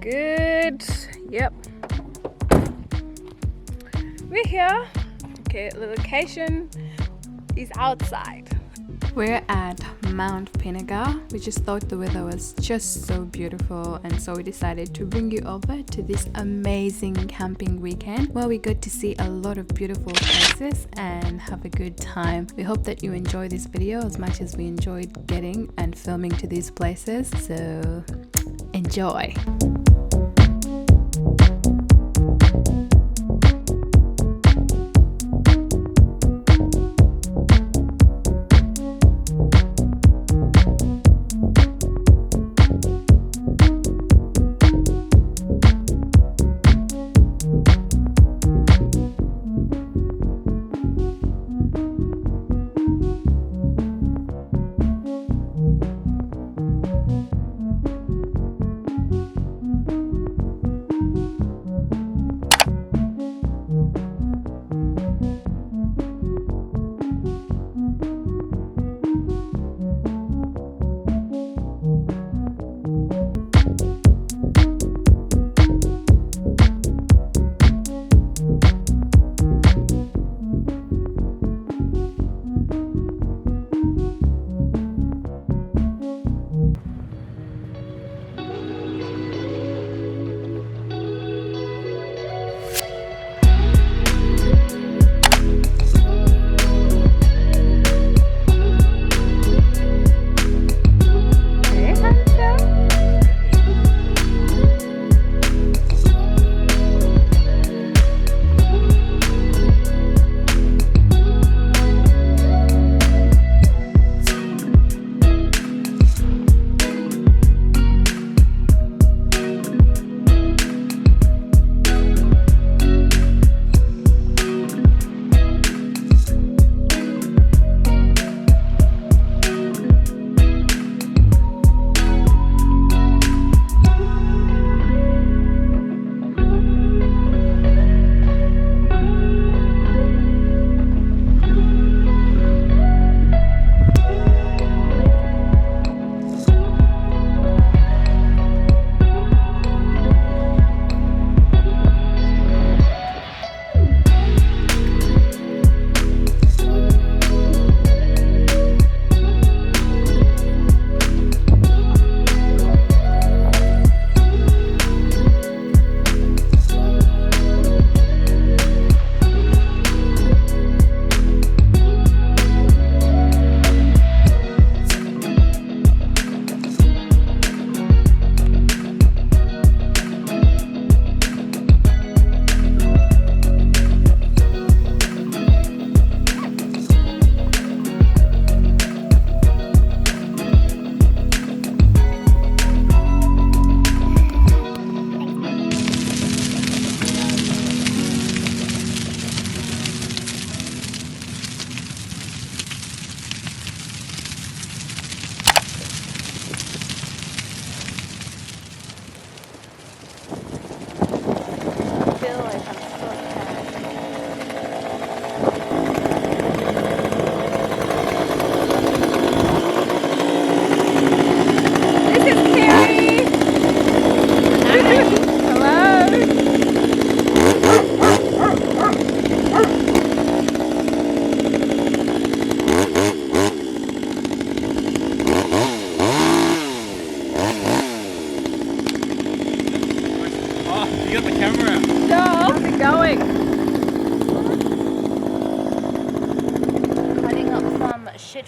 Good. Yep. We're here. Okay, the location is outside. We're at Mount Pinniger. We just thought the weather was just so beautiful, and so we decided to bring you over to this amazing camping weekend where we got to see a lot of beautiful places and have a good time. We hope that you enjoy this video as much as we enjoyed getting and filming to these places. So enjoy.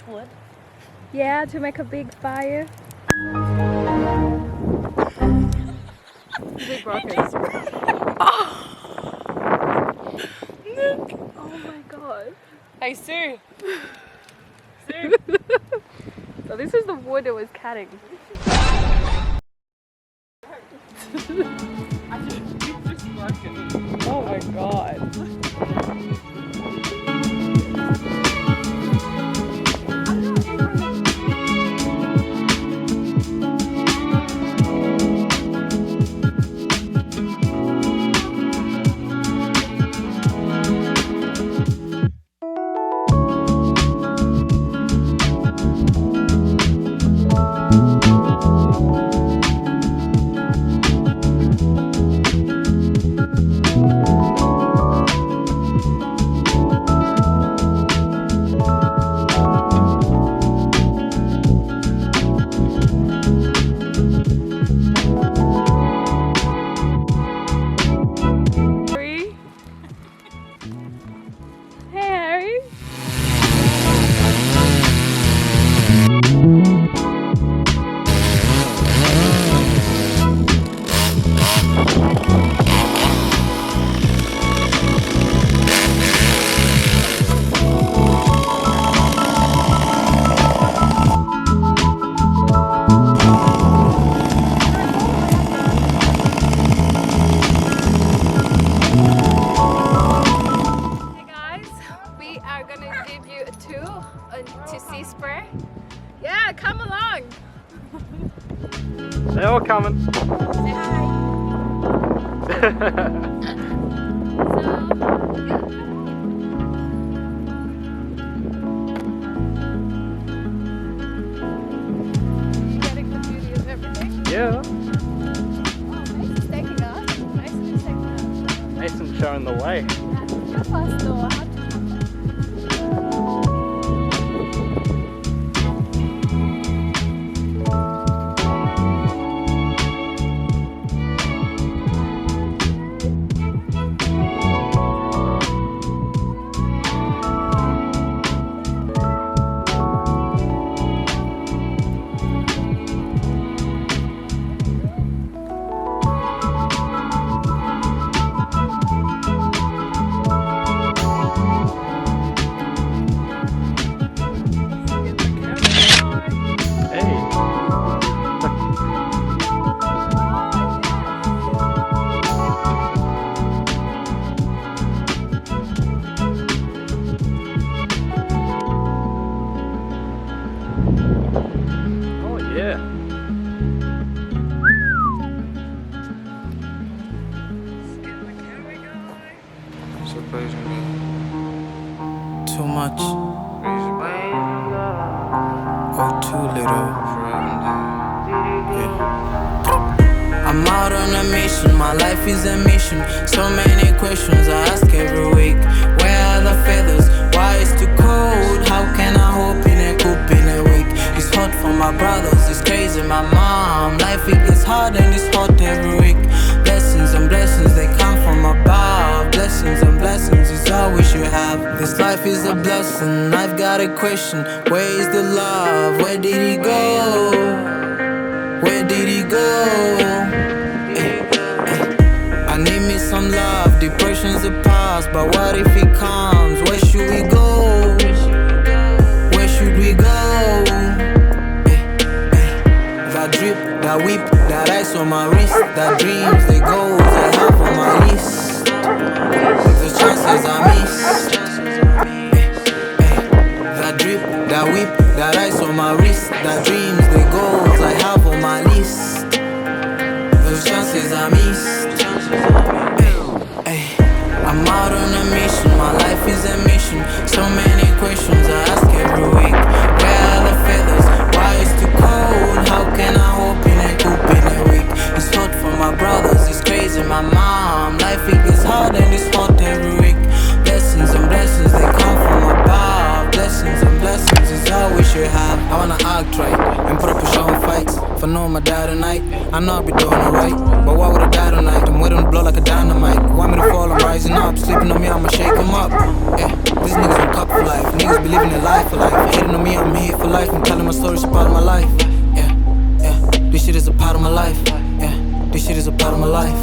Wood. Yeah, to make a big fire. We broke it. Oh my god. Hey Sue. Sue. So this is the wood it was cutting. Oh my god. To Seaspray. Yeah, come along. They're all coming. Say hi. Getting the beauty of everything. Yeah. Oh, Mason's taking us. Mason is taking us. Mason's showing the way. How fast though? Too much or too little. Yeah. I'm out on a mission, my life is a mission. So many questions I ask every week. Where are the feathers? Why it's too cold? How can I hope in a coop in a week? It's hot for my brothers, it's crazy my mom. Life it gets hard and it's hot every week. Blessings and blessings, they come from above. Blessings and blessings is all we should have. This life is a blessing, I've got a question. Where is the love? Where did he go? Where did he go? I need me some love, depression's the past. But what if he comes? Where should we go? Where should we go? That drip, that whip, that ice on my wrist. That dreams, they goals I have on my list. The chances I miss. That drip, that whip, that ice on my wrist. That dreams, they goals I have on my list. Those chances I missed. I'm out on a mission, my life is a mission. So many questions I ask every week. Where are the feathers? Why it's too cold? How can I hope in a coop in a week? It's hot for my brothers, it's crazy my mom. Life it gets hard and it's hot every week. Blessings and blessings, they come from above. Blessings and blessings is all we should have. I wanna act right and put up a show and fights. If I know my dad tonight, I know I'll be doing alright. But why would I die tonight? I'm waiting to blow like a dynamite. Want me to fall, I'm rising up. Sleeping on me, I'ma shake them up. Yeah, these niggas don't cup for life. Niggas be living their life for life. Hating on me, I'm here for life. I'm telling my story, it's a part of my life. Yeah, yeah, this shit is a part of my life. Yeah, this shit is a part of my life.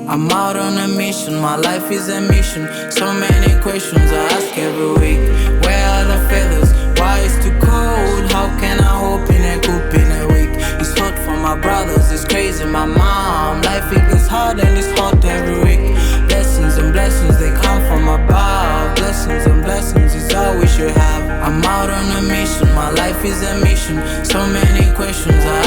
I'm out on a mission, my life is a mission. So many questions I ask every week. Where are the feathers? Why it's too cold? How can I hope in a coop in a week? It's hot for my brothers, it's crazy my mom. Life it gets hard and it's hot every week. Blessings and blessings, they come from above. Blessings and blessings is all we should have. I'm out on a mission, my life is a mission. So many questions I